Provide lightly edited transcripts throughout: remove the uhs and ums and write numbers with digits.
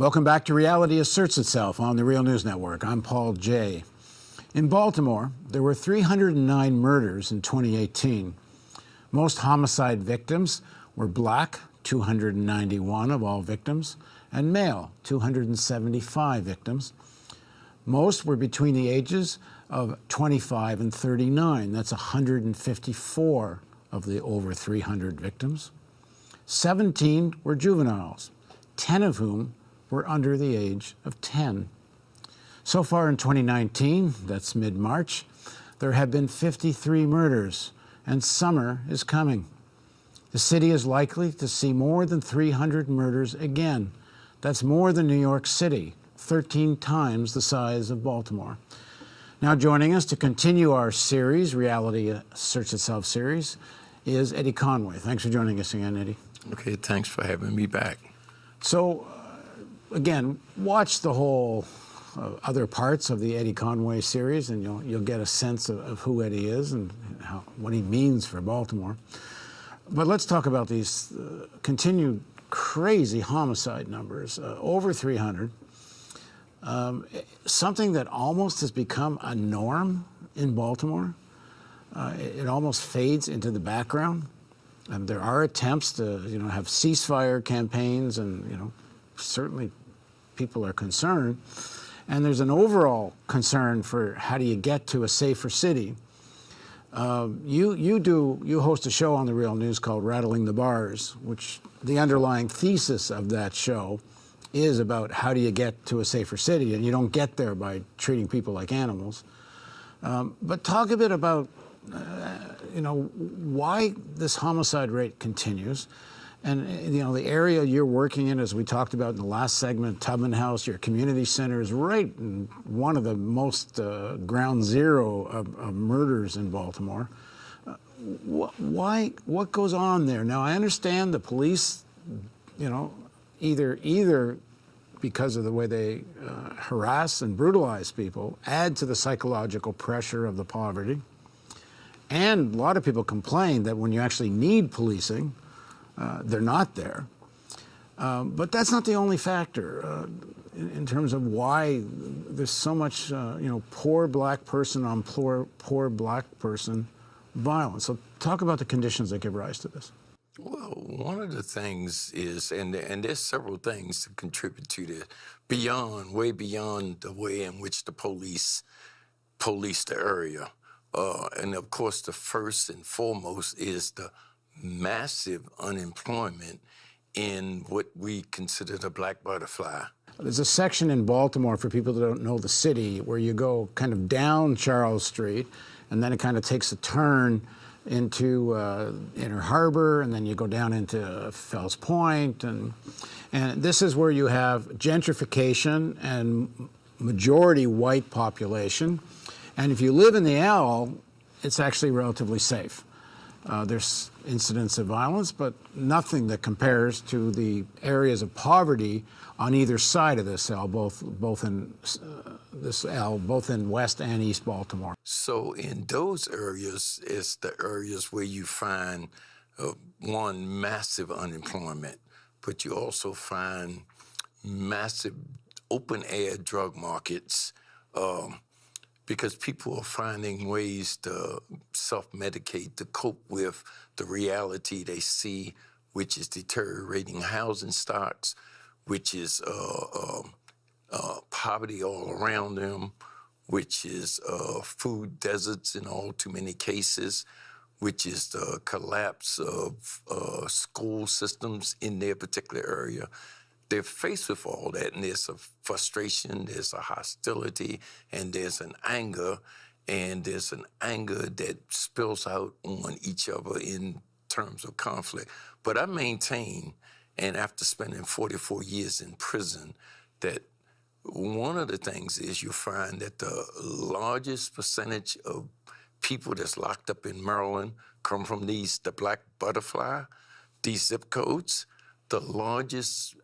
Welcome back to Reality Asserts Itself on the Real News Network. I'm Paul Jay. In Baltimore, there were 309 murders in 2018. Most homicide victims were black, 291 of all victims, and male, 275 victims. Most were between the ages of 25 and 39. That's 154 of the over 300 victims. 17 were juveniles, 10 of whom were under the age of 10. So far in 2019, that's mid-March, there have been 53 murders, and summer is coming. The city is likely to see more than 300 murders again. That's more than New York City, 13 times the size of Baltimore. Now joining us to continue our series, Reality Asserts Itself series, is Eddie Conway. Thanks for joining us again, Eddie. Okay, thanks for having me back. So, again, watch the whole other parts of the Eddie Conway series, and you'll get a sense of who Eddie is and what he means for Baltimore. But let's talk about these continued crazy homicide numbers, over 300. Something that almost has become a norm in Baltimore. It almost fades into the background. There are attempts to, have ceasefire campaigns, and certainly people are concerned. And there's an overall concern for how do you get to a safer city. You host a show on the Real News called Rattling the Bars, which the underlying thesis of that show is about how do you get to a safer city, and you don't get there by treating people like animals. But talk a bit about why this homicide rate continues. And, the area you're working in, as we talked about in the last segment, Tubman House, your community center is right in one of the most ground zero of murders in Baltimore. What goes on there? Now, I understand the police, either because of the way they harass and brutalize people, add to the psychological pressure of the poverty. And a lot of people complain that when you actually need policing, they're not there. But that's not the only factor in terms of why there's so much, poor black person on poor black person violence. So talk about the conditions that give rise to this. Well, one of the things is, and there's several things that contribute to this, way beyond the way in which the police the area. And of course, the first and foremost is the massive unemployment in what we consider the black butterfly. There's a section in Baltimore, for people that don't know the city, where you go kind of down Charles Street, and then it kind of takes a turn into Inner Harbor, and then you go down into Fells Point, and this is where you have gentrification and majority white population. And if you live in the L, it's actually relatively safe. There's incidents of violence, but nothing that compares to the areas of poverty on either side of this L, both in West and East Baltimore. So in those areas, it's the areas where you find one, massive unemployment, but you also find massive open-air drug markets. Because people are finding ways to self-medicate to cope with the reality they see, which is deteriorating housing stocks, which is poverty all around them, which is food deserts in all too many cases, which is the collapse of school systems in their particular area. They're faced with all that, and there's a frustration, there's a hostility, and there's an anger, that spills out on each other in terms of conflict. But I maintain, and after spending 44 years in prison, that one of the things is you find that the largest percentage of people that's locked up in Maryland come from the black butterfly, these zip codes. The largest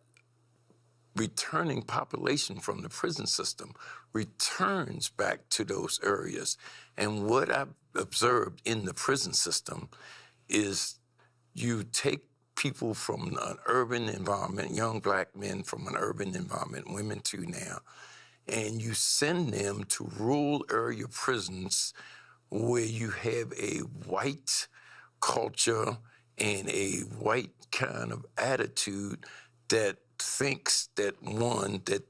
returning population from the prison system returns back to those areas. And what I've observed in the prison system is you take people from an urban environment, young black men from an urban environment, women too now, and you send them to rural area prisons where you have a white culture and a white kind of attitude that thinks that, one, that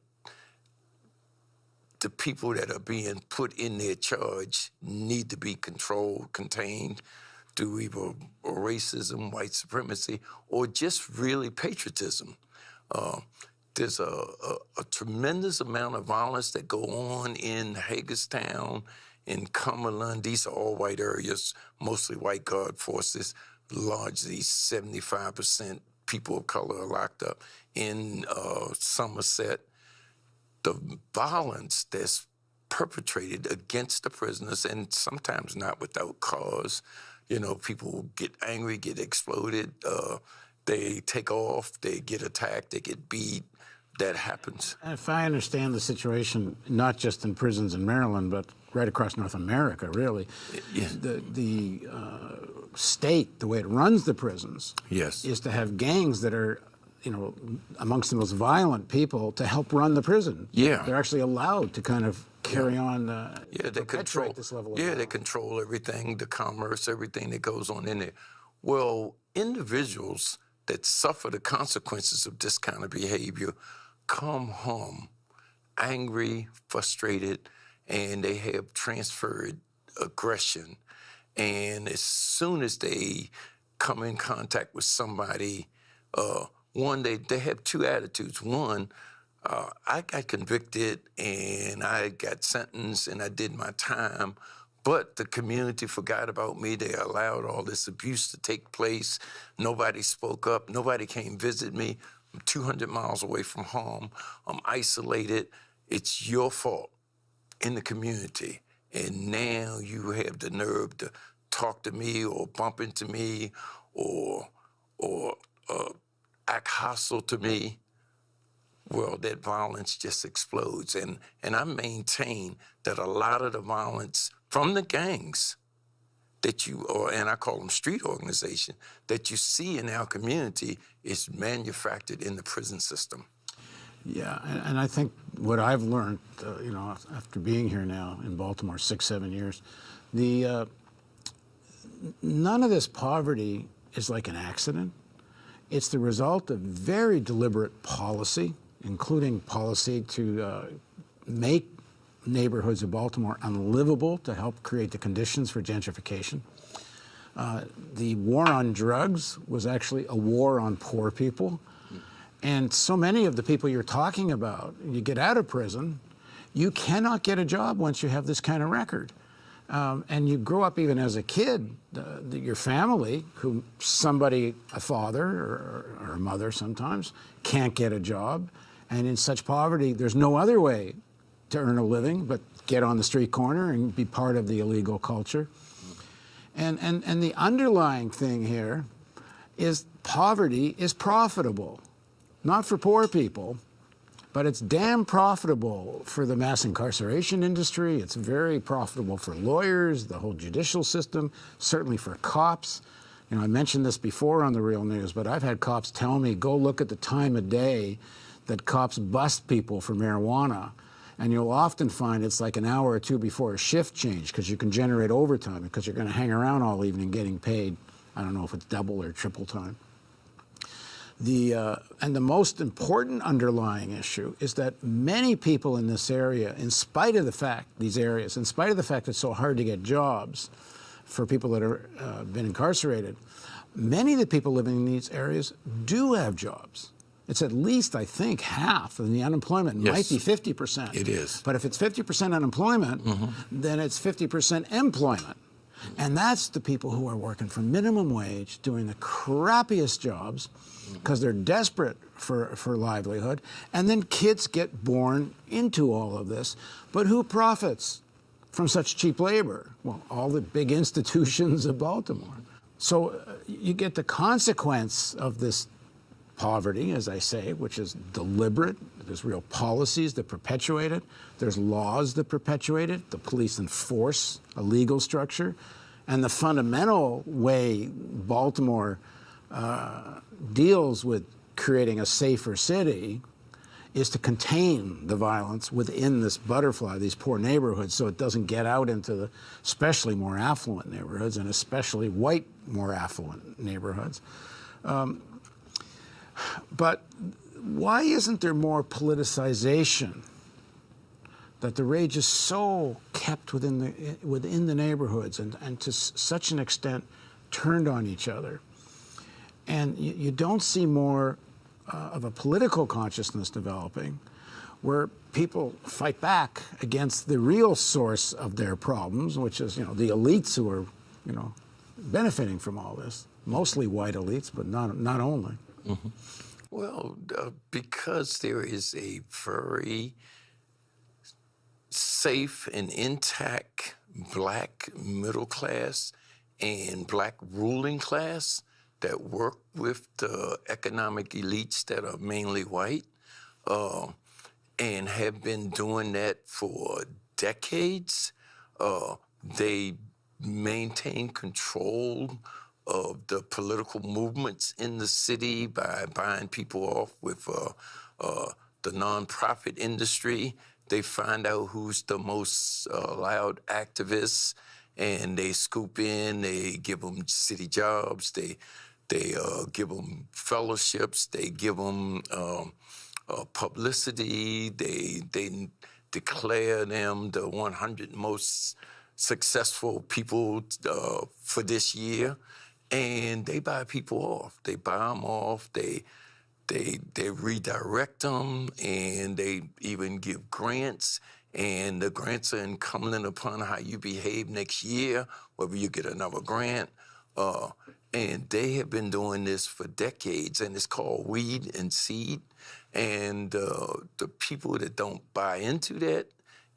the people that are being put in their charge need to be controlled, contained through either racism, white supremacy, or just really patriotism. There's a tremendous amount of violence that go on in Hagerstown, in Cumberland. These are all white areas, mostly white guard forces. Largely 75% people of color are locked up. In Somerset, the violence that's perpetrated against the prisoners, and sometimes not without cause. You know, people get angry, get exploded, they take off, they get attacked, they get beat. That happens. If I understand the situation, not just in prisons in Maryland, but right across North America, really, Yes. the state, the way it runs the prisons, Yes. is to have gangs that are, you know, amongst the most violent people to help run the prison. Yeah. They're actually allowed to kind of carry on, Yeah, they control this level of they violence. control everything, the commerce, everything that goes on in there. Well, individuals that suffer the consequences of this kind of behavior come home angry, frustrated, and they have transferred aggression. And as soon as they come in contact with somebody, one, they have two attitudes. One, I got convicted and I got sentenced and I did my time, but the community forgot about me. They allowed all this abuse to take place. Nobody spoke up. Nobody came visit me. I'm 200 miles away from home. I'm isolated. It's your fault in the community. And now you have the nerve to talk to me or bump into me or act hostile to me. Well, that violence just explodes. And I maintain that a lot of the violence from the gangs that and I call them street organization, that you see in our community is manufactured in the prison system. Yeah, and I think what I've learned, you know, after being here now in Baltimore 6-7 years, none of this poverty is like an accident. It's the result of very deliberate policy, including policy to make neighborhoods of Baltimore unlivable to help create the conditions for gentrification. The war on drugs was actually a war on poor people. And so many of the people you're talking about, you get out of prison, you cannot get a job once you have this kind of record. And you grow up even as a kid, your family, who somebody, a father or a mother sometimes, can't get a job. And in such poverty, there's no other way to earn a living but get on the street corner and be part of the illegal culture. And the underlying thing here is poverty is profitable. Not for poor people, but it's damn profitable for the mass incarceration industry. It's very profitable for lawyers, the whole judicial system, certainly for cops. You know, I mentioned this before on the Real News, but I've had cops tell me, go look at the time of day that cops bust people for marijuana. And you'll often find it's like an hour or two before a shift change because you can generate overtime because you're going to hang around all evening getting paid. I don't know if it's double or triple time. And the most important underlying issue is that many people in this area, in spite of the fact it's so hard to get jobs for people that are been incarcerated, many of the people living in these areas do have jobs. It's at least, I think, half of the unemployment. Yes. Might be 50%. It is. But if it's 50% unemployment, then it's 50% employment. And that's the people who are working for minimum wage, doing the crappiest jobs because they're desperate for livelihood. And then kids get born into all of this. But who profits from such cheap labor? Well, all the big institutions of Baltimore. So you get the consequence of this poverty, as I say, which is deliberate. There's real policies that perpetuate it. There's laws that perpetuate it. The police enforce a legal structure. And the fundamental way Baltimore deals with creating a safer city is to contain the violence within this butterfly, these poor neighborhoods, so it doesn't get out into the especially more affluent neighborhoods, and especially white, more affluent neighborhoods. But why isn't there more politicization? That the rage is so kept within the neighborhoods and to such an extent turned on each other. And you don't see more of a political consciousness developing where people fight back against the real source of their problems, which is, the elites who are, benefiting from all this, mostly white elites, but not only. Mm-hmm. Well, because there is a very safe and intact black middle class and black ruling class that work with the economic elites that are mainly white and have been doing that for decades. They maintain control of the political movements in the city by buying people off with the nonprofit industry. They find out who's the most loud activists, and they scoop in. They give them city jobs. They give them fellowships. They give them publicity. They declare them the 100 most successful people for this year, and they buy people off. They buy them off. They redirect them, and they even give grants. And the grants are incumbent upon how you behave next year, whether you get another grant. And they have been doing this for decades, and it's called weed and seed. And the people that don't buy into that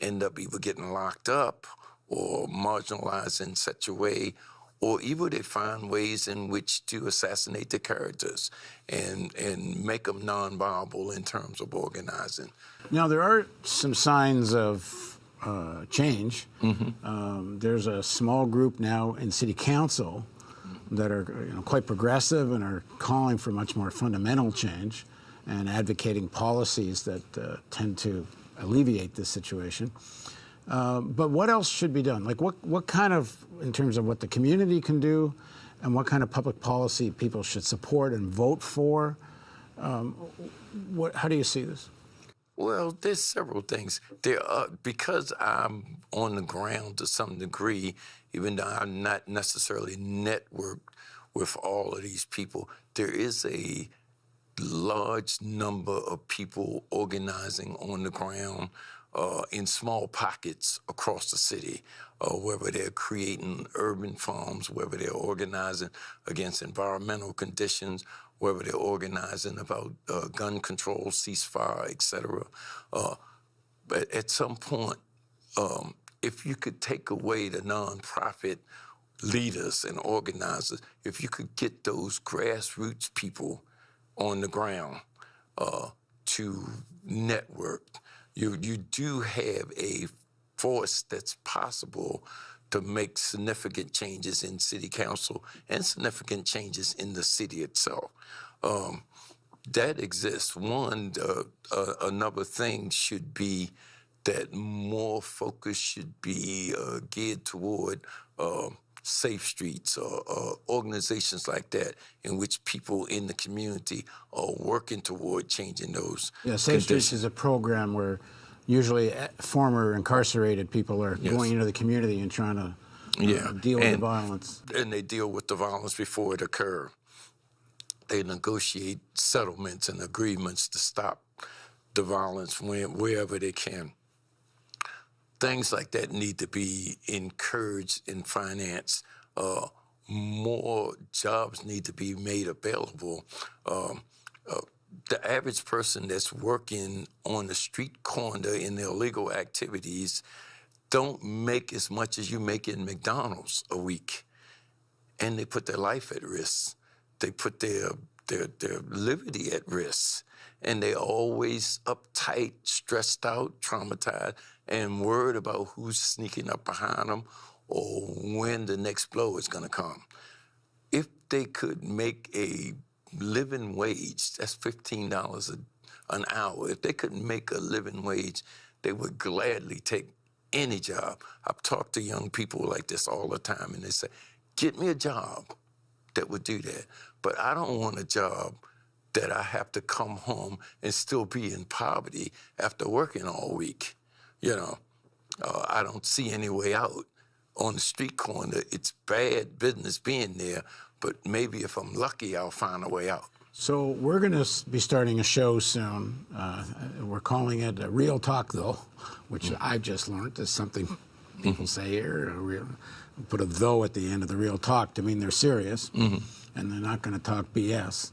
end up either getting locked up or marginalized in such a way, or either they find ways in which to assassinate the characters and make them non-viable in terms of organizing. Now, there are some signs of change. Mm-hmm. There's a small group now in city council that are quite progressive and are calling for much more fundamental change and advocating policies that tend to alleviate this situation. But what else should be done? Like what kind of, in terms of what the community can do and what kind of public policy people should support and vote for? How do you see this? Well, there's several things. Because I'm on the ground to some degree, even though I'm not necessarily networked with all of these people, there is a large number of people organizing on the ground in small pockets across the city, whether they're creating urban farms, whether they're organizing against environmental conditions, whether they're organizing about gun control, ceasefire, et cetera. But at some point, if you could take away the nonprofit leaders and organizers, if you could get those grassroots people on the ground to network, you do have a force that's possible to make significant changes in city council and significant changes in the city itself. That exists. Another thing should be that more focus should be geared toward safe streets or organizations like that in which people in the community are working toward changing those Yeah, Safe Streets is a program where usually former incarcerated people are going into the community and trying to deal with the violence. And they deal with the violence before it occurs. They negotiate settlements and agreements to stop the violence wherever they can. Things like that need to be encouraged and financed. More jobs need to be made available. The average person that's working on the street corner in their illegal activities don't make as much as you make in McDonald's a week. And they put their life at risk. They put their liberty at risk. And they're always uptight, stressed out, traumatized, and worried about who's sneaking up behind them or when the next blow is going to come. If they could make a living wage, that's $15 an hour. If they could make a living wage, they would gladly take any job. I've talked to young people like this all the time, and they say, get me a job that would do that. But I don't want a job that I have to come home and still be in poverty after working all week. I don't see any way out. On the street corner, it's bad business being there, but maybe if I'm lucky, I'll find a way out. So we're going to be starting a show soon. We're calling it Real Talk, though, which I've just learned is something people say here. Put a though at the end of the Real Talk to mean they're serious, and they're not going to talk BS.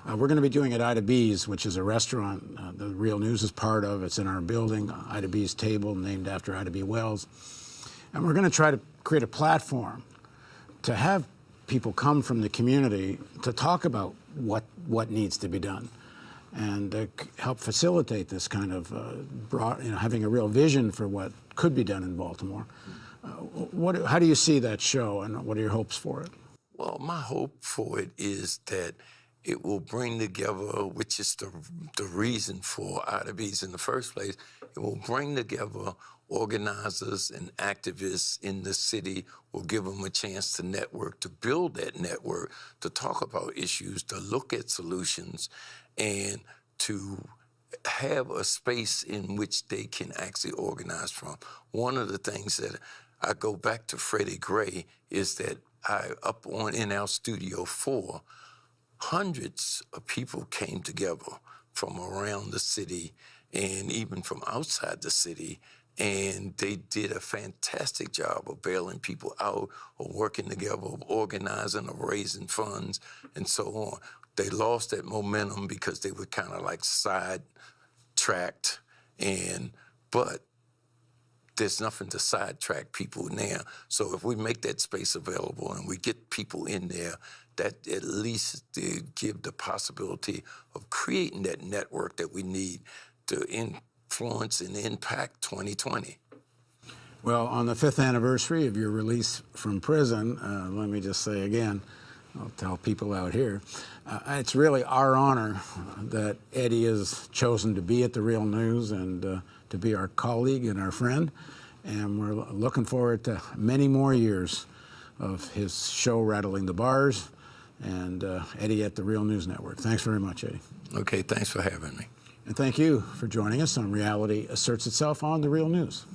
We're going to be doing it at Ida B's, which is a restaurant the Real News is part of. It's in our building, Ida B's Table, named after Ida B. Wells. And we're going to try to create a platform to have people come from the community to talk about what needs to be done, and help facilitate this kind of broad, having a real vision for what could be done in Baltimore. How do you see that show, and what are your hopes for it? Well, my hope for it is that it will bring together, which is the reason for Ida B's in the first place, it will bring together organizers and activists in the city, will give them a chance to network, to build that network, to talk about issues, to look at solutions, and to have a space in which they can actually organize from. One of the things that I go back to Freddie Gray is that in our Studio 4, hundreds of people came together from around the city and even from outside the city, and they did a fantastic job of bailing people out, of working together, of organizing, of raising funds, and so on. They lost that momentum because they were kind of like sidetracked, but there's nothing to sidetrack people now. So if we make that space available and we get people in there, that at least give the possibility of creating that network that we need to influence and impact 2020. Well, on the 5th anniversary of your release from prison, let me just say again, I'll tell people out here, it's really our honor that Eddie has chosen to be at the Real News and to be our colleague and our friend. And we're looking forward to many more years of his show, Rattling the Bars, and Eddie at the Real News Network. Thanks very much, Eddie. Okay, thanks for having me. And thank you for joining us on Reality Asserts Itself on the Real News.